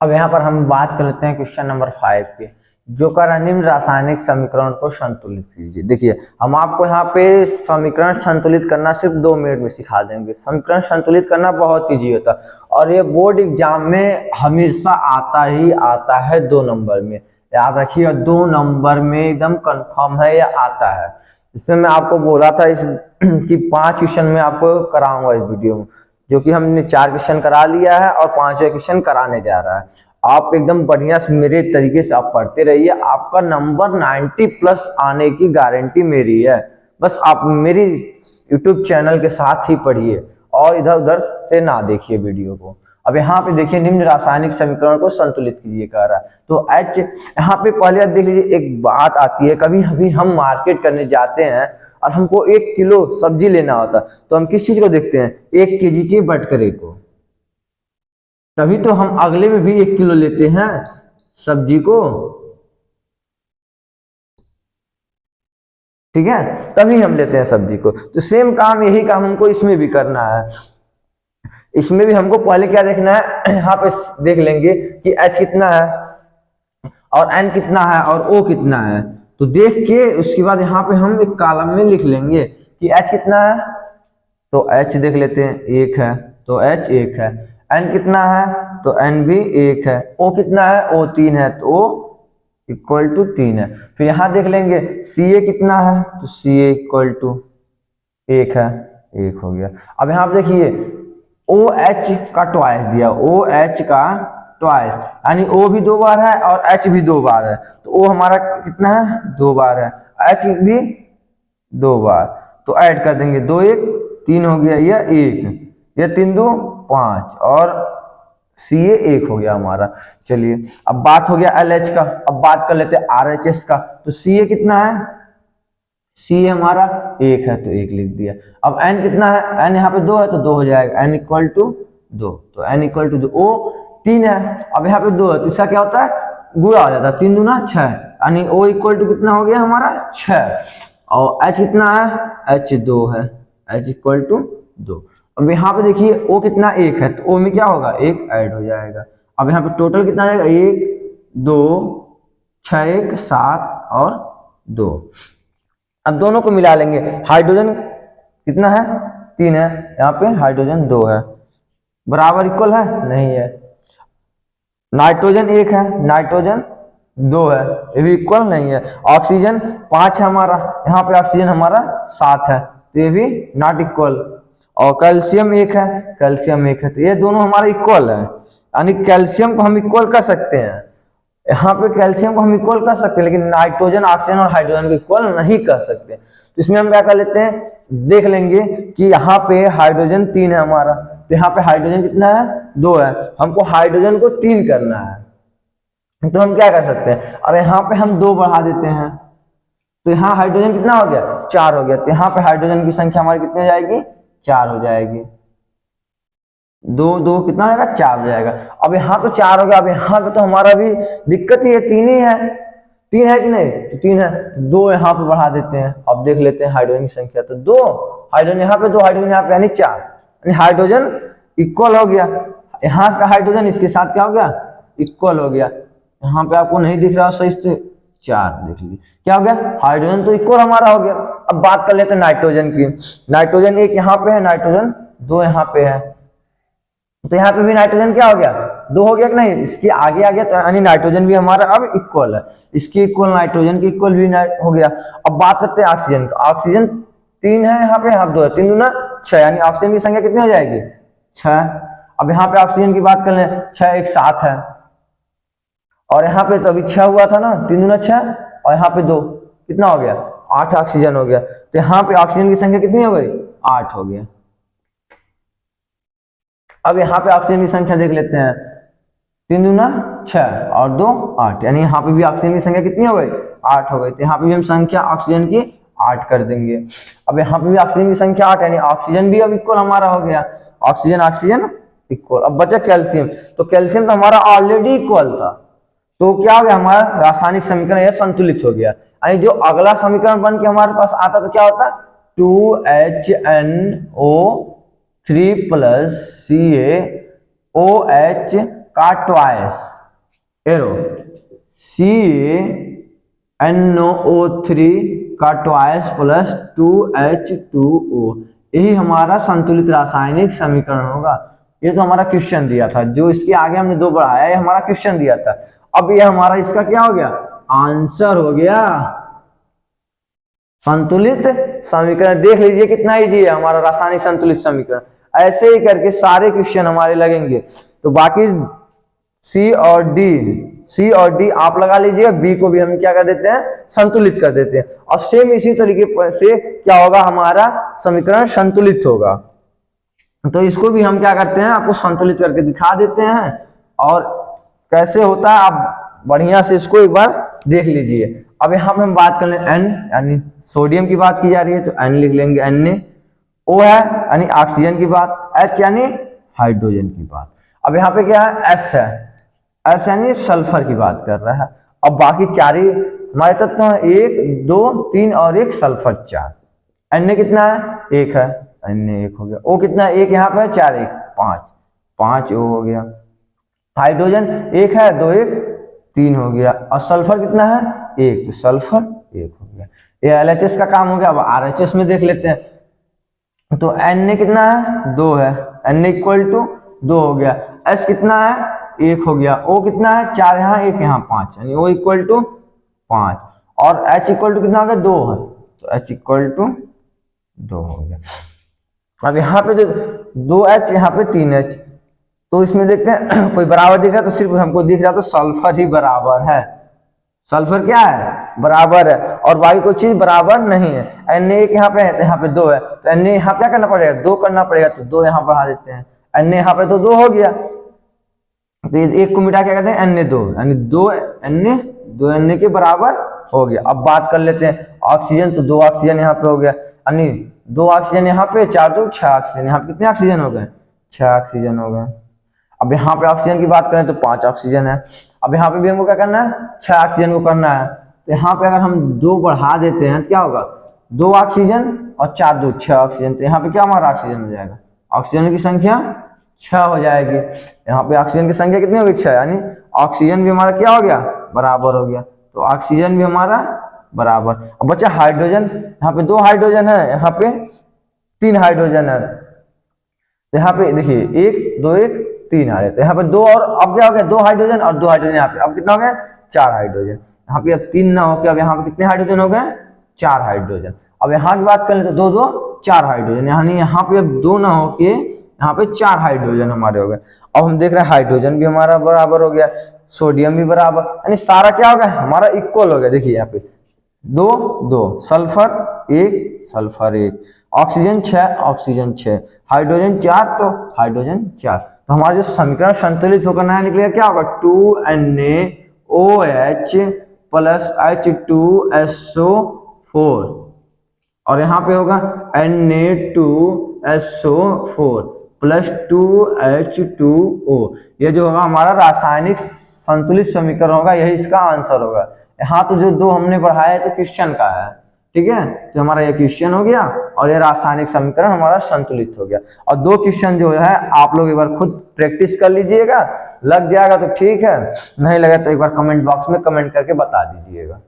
अब यहाँ पर हम बात कर लेते हैं क्वेश्चन नंबर 5 के, जो कर निम्न रासायनिक समीकरण को संतुलित कीजिए। देखिए हम आपको यहाँ पे समीकरण संतुलित करना सिर्फ 2 मिनट में सिखा देंगे। समीकरण संतुलित करना बहुत ईजी होता है और ये बोर्ड एग्जाम में हमेशा आता ही आता है 2 नंबर में, याद रखिए 2 नंबर में एकदम कंफर्म है, ये आता है। इसमें मैं आपको बोला था इस कि 5 क्वेश्चन में आपको कराऊंगा इस वीडियो में, जो कि हमने 4 क्वेश्चन करा लिया है और 5वां क्वेश्चन कराने जा रहा है। आप एकदम बढ़िया से मेरे तरीके से आप पढ़ते रहिए, आपका नंबर 90 प्लस आने की गारंटी मेरी है। बस आप मेरी YouTube चैनल के साथ ही पढ़िए और इधर उधर से ना देखिए वीडियो को। अब यहाँ पे देखिए निम्न रासायनिक समीकरण को संतुलित कीजिए कह रहा है, तो H यहाँ पे पहले देख लीजिए। एक बात आती है, कभी कभी हम मार्केट करने जाते हैं और हमको 1 किलो सब्जी लेना होता, तो हम किस चीज को देखते हैं, 1 केजी के बटकरे को। तभी तो हम अगले में भी 1 किलो लेते हैं सब्जी को, ठीक है, तभी हम लेते हैं सब्जी को। तो सेम काम, यही काम हमको इसमें भी करना है। इसमें भी हमको पहले क्या देखना है, यहाँ पे देख लेंगे कि H कितना है और N कितना है और O कितना है। तो देख के उसके बाद यहाँ पे हम एक कॉलम में लिख लेंगे कि H कितना है, तो H देख लेते हैं 1 है, तो H 1 है। N कितना है, तो N भी 1 है। O कितना है, O 3 है, तो O इक्वल टू 3 है। फिर यहाँ देख लेंगे Ca कितना है, तो Ca इक्वल टू 1 है, 1 हो गया। अब यहाँ पे देखिए OH का ट्वाइस दिया, OH का ट्वाइस, यानी O भी 2 बार है और H भी 2 बार है, तो O हमारा कितना है, 2 बार है, H भी 2 बार, तो ऐड कर देंगे 2 1 3 हो गया, यह 1, यह 3 2 5 और Ca 1 हो गया हमारा। चलिए अब बात हो गया LH का, अब बात कर लेते हैं RHS का। तो Ca कितना है, Ca हमारा 1 है, तो 1 लिख दिया। अब N कितना है, N यहाँ पे 2 है, तो 2 हो जाएगा, N इक्वल टू 2, तो N इक्वल टू 2। O 3 है, अब यहाँ पे 2 है, तो इसका क्या होता है, गुणा हो जाता है, 3 दूना 6, यानी O इक्वल टू कितना हो गया हमारा 6। और H कितना है, H 2 है, H इक्वल टू 2। अब यहाँ पे देखिए O कितना 1 है, तो O में क्या होगा, 1 ऐड हो जाएगा। अब यहाँ पे टोटल कितना आ जाएगा, 1 2 6 1 7 और 2। अब दोनों को मिला लेंगे, हाइड्रोजन कितना है, 3 है, यहाँ पे हाइड्रोजन 2 है, बराबर इक्वल है, नहीं है। नाइट्रोजन 1 है, नाइट्रोजन 2 है, ये भी इक्वल नहीं है। ऑक्सीजन 5 है हमारा, यहाँ पे ऑक्सीजन हमारा 7 है, तो ये भी नॉट इक्वल। और कैल्शियम 1 है, कैल्शियम 1 है, तो ये दोनों हमारा इक्वल है, यानी कैल्शियम को हम इक्वल कर सकते हैं। यहाँ पे कैल्शियम को हम इक्वल कर सकते हैं, लेकिन नाइट्रोजन ऑक्सीजन और हाइड्रोजन को इक्वल नहीं कर सकते। तो इसमें हम क्या कर लेते हैं, देख लेंगे कि यहाँ पे हाइड्रोजन 3 है हमारा, तो यहाँ पे हाइड्रोजन कितना है, 2 है, हमको हाइड्रोजन को 3 करना है। तो हम क्या कर सकते हैं, अब यहाँ पे हम 2 बढ़ा देते हैं, तो यहाँ हाइड्रोजन कितना हो गया, 4 हो गया, तो यहाँ पे हाइड्रोजन की संख्या हमारी कितनी हो जाएगी, 4 हो जाएगी। 2 2 कितना हो जाएगा, 4 हो जाएगा। अब यहाँ तो 4 हो गया, अब यहाँ पे तो हमारा भी दिक्कत ही है, 3 ही है, 3 है कि नहीं, तो 3 है, तो 2 यहाँ पे बढ़ा देते हैं। अब देख लेते हैं हाइड्रोजन की संख्या, तो 2 हाइड्रोजन यहाँ पे, 2 हाइड्रोजन यहाँ पे, यानी 4, यानी हाइड्रोजन इक्वल हो गया। यहाँ का हाइड्रोजन इसके साथ क्या हो गया, इक्वल हो गया। यहाँ पे आपको नहीं दिख रहा सही से, 4 देख लीजिए क्या हो गया, हाइड्रोजन तो इक्वल हमारा हो गया। अब बात कर लेते हैं नाइट्रोजन की। नाइट्रोजन 1 यहाँ पे है, नाइट्रोजन 2 यहाँ पे है, तो यहाँ पे भी नाइट्रोजन क्या हो गया, 2 हो गया कि नहीं, इसके आगे आ गया, तो यानी नाइट्रोजन भी हमारा अब इक्वल है, इसके इक्वल नाइट्रोजन के इक्वल भी हो गया। अब बात करते हैं ऑक्सीजन का। ऑक्सीजन 3 है यहाँ पे, यहाँ 2 है, 3 दूना 6, यानी ऑक्सीजन की संख्या कितनी हो जाएगी, 6। अब यहाँ पे ऑक्सीजन की बात कर ले, 6 1 7 है, और यहाँ पे तो अभी 6 हुआ था ना, 3 दूना 6, और यहाँ पे 2, कितना हो गया, 8 ऑक्सीजन हो गया। तो यहाँ पे ऑक्सीजन की संख्या कितनी हो गई, 8 हो गया। अब यहाँ पे ऑक्सीजन की संख्या देख लेते हैं, 3 दूना 6 और 2 8, यानी यहाँ पे भी ऑक्सीजन की संख्या कितनी हो गई, 8 हो गई। तो यहाँ पे भी हम संख्या ऑक्सीजन की 8 कर देंगे। अब यहाँ पे भी ऑक्सीजन की संख्या 8, यानी ऑक्सीजन भी अब इक्वल हमारा हो गया, ऑक्सीजन ऑक्सीजन इक्वल। अब बचा कैल्शियम, तो कैल्शियम तो हमारा ऑलरेडी इक्वल था, तो क्या हो गया, हमारा रासायनिक समीकरण यह संतुलित हो गया। यानी जो अगला समीकरण बन के हमारे पास आता तो क्या होता, 2HNO3 प्लस CaOH का ट्वाइस एरो CaNO3 का ट्वाइस प्लस 2H2O, यही हमारा संतुलित रासायनिक समीकरण होगा। ये तो हमारा क्वेश्चन दिया था, जो इसके आगे हमने 2 बढ़ाया, ये हमारा क्वेश्चन दिया था। अब ये हमारा इसका क्या हो गया, आंसर हो गया संतुलित समीकरण। देख लीजिए कितना इजी है हमारा रासायनिक संतुलित समीकरण। ऐसे ही करके सारे क्वेश्चन हमारे लगेंगे। तो बाकी सी और डी आप लगा लीजिएगा, बी को भी हम क्या कर देते हैं, संतुलित कर देते हैं। और सेम इसी तरीके से क्या होगा, हमारा समीकरण संतुलित होगा। तो इसको भी हम क्या करते हैं, आपको संतुलित करके दिखा देते हैं। और कैसे होता है आप बढ़िया से इसको एक बार देख लीजिए। अब यहाँ पे हम बात कर लें N, यानी सोडियम की बात की जा रही है, तो N लिख लेंगे Na। O है यानी ऑक्सीजन की बात, H यानी हाइड्रोजन की बात। अब यहाँ पे क्या है, S है, S यानी सल्फर की बात कर रहा है। अब बाकी 4 ही हमारे तत्व हैं, 1 2 3 और 1 सल्फर 4। Na कितना है, 1 है, Na 1 हो गया। O कितना है, 1 यहाँ पे 4 1 5 O हो गया। हाइड्रोजन 1 है, 2 1 3 हो गया। और सल्फर कितना है, 1, तो सल्फर 1 हो गया। ये LHS का काम हो गया। अब RHS में देख लेते हैं। तो Na कितना है, 2 है, Na इक्वल टू 2 हो गया। S कितना है, 1 हो गया। O कितना है, 4 यहाँ 1 यहाँ 5, यानी O इक्वल टू 5। और H इक्वल टू कितना हो गया, 2 है, तो H इक्वल टू 2 हो गया। अब यहाँ पे जो 2H यहाँ पे 3H, तो इसमें देखते हैं कोई बराबर दिख रहा है, तो सिर्फ हमको दिख रहा है तो सल्फर ही बराबर है। सल्फर क्या है, बराबर है, और बाकी कोई चीज बराबर नहीं है। Na यहाँ पे है, तो यहाँ पे 2 है, तो Na यहाँ क्या करना पड़ेगा, 2 करना पड़ेगा, तो 2 यहाँ बढ़ा देते हैं। Na यहाँ पे तो 2 हो गया, तो एक को मिटा क्या कहते हैं, Na2, यानी 2 Na के बराबर हो गया। अब बात कर लेते हैं ऑक्सीजन, तो 2 ऑक्सीजन यहाँ पे हो गया, यानी 2 ऑक्सीजन यहाँ पे, 4 2 6 ऑक्सीजन। यहाँ पे कितने ऑक्सीजन हो गए, 6 ऑक्सीजन हो गए। अब यहाँ पे ऑक्सीजन की बात करें तो 5 ऑक्सीजन है। अब यहाँ पे भी हमको क्या करना है, 6 ऑक्सीजन को करना है। तो यहाँ पे अगर हम 2 बढ़ा देते हैं तो क्या होगा, 2 ऑक्सीजन और 4 2 6 ऑक्सीजन। तो यहाँ पे क्या हमारा ऑक्सीजन हो जाएगा, ऑक्सीजन की संख्या 6 हो जाएगी। यहाँ पे ऑक्सीजन की संख्या कितनी होगी, 6, यानी ऑक्सीजन भी हमारा क्या हो गया, बराबर हो गया। तो ऑक्सीजन भी हमारा बराबर। अब बच्चा हाइड्रोजन, यहाँ पे 2 हाइड्रोजन है, यहाँ पे 3 हाइड्रोजन है। तो यहाँ पे देखिए 1 2 1 3 आ जाते हैं। यहाँ पे 2 और अब क्या हो गया, 2 हाइड्रोजन और 2 हाइड्रोजन। यहाँ पे अब कितना हो गया, 4 हाइड्रोजन। यहाँ पे अब 3 ना हो के अब यहाँ पे कितने हाइड्रोजन हो गए, 4 हाइड्रोजन। अब यहाँ की बात करें तो 2 2 4 हाइड्रोजन, यानी यहाँ पे अब 2 ना हो के यहाँ पे 4 हाइड्रोजन हमारे हो गए। अब हम देख रहे हैं हाइड्रोजन भी हमारा बराबर हो गया, सोडियम भी बराबर, यानी सारा क्या हो गया, हमारा इक्वल हो गया। देखिए यहाँ पे 2 2 sulphur 1 sulphur 1, oxygen 6 oxygen 6, hydrogen 4 तो हाइड्रोजन 4। तो हमारा जो समीकरण संतुलित होकर नया निकलेगा क्या होगा, 2NaOH प्लस H2SO4, और यहाँ पे होगा Na2SO4 प्लस 2H2O। ये जो होगा हमारा रासायनिक संतुलित समीकरण होगा, यही इसका आंसर होगा। यहाँ तो जो 2 हमने पढ़ाया है तो क्वेश्चन का है, ठीक है। तो हमारा ये क्वेश्चन हो गया और ये रासायनिक समीकरण हमारा संतुलित हो गया। और 2 क्वेश्चन जो है आप लोग एक बार खुद प्रैक्टिस कर लीजिएगा, लग जाएगा तो ठीक है, नहीं लगा तो एक बार कमेंट बॉक्स में कमेंट करके बता दीजिएगा।